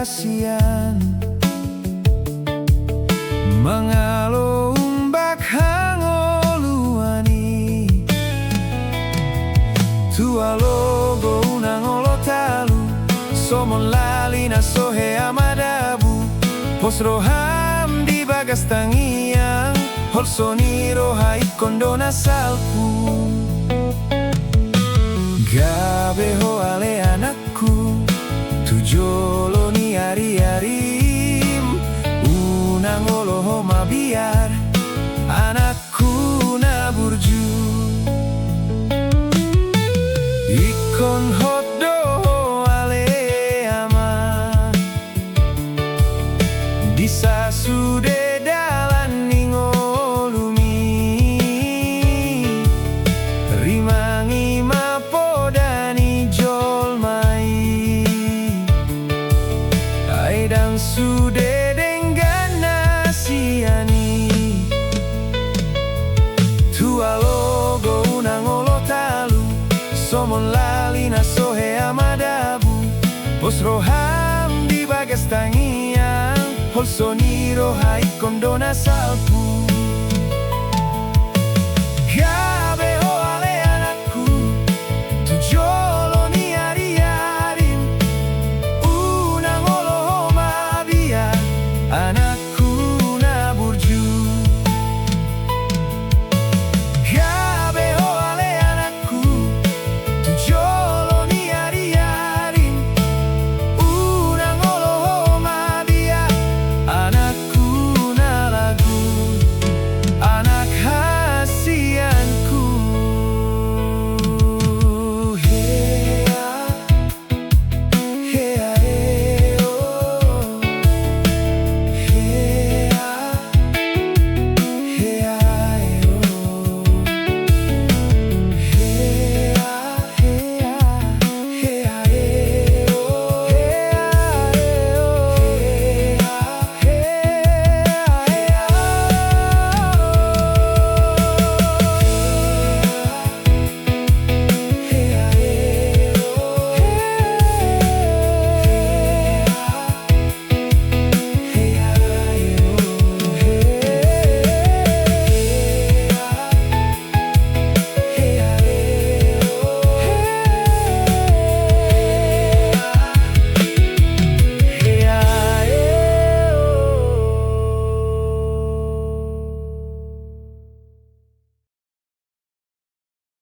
kasihan. Mangalo umbak hangoluan tua logo unang olo talu somon lali na sohe amadabu posroham di bagas tangiang holsoniro haikondona salpu gabeho ale anakku tujolo ni ari-arim unang olo homa biar anakku na burju ikon hodo ale ama disa sude dalan ningolumi rimangi mapodani jolmai aidang sude denggan nasiani tua logo unang olo talu somon lali na sohe amadabu posroham di bagas tangiang holsoniro haikondona salpu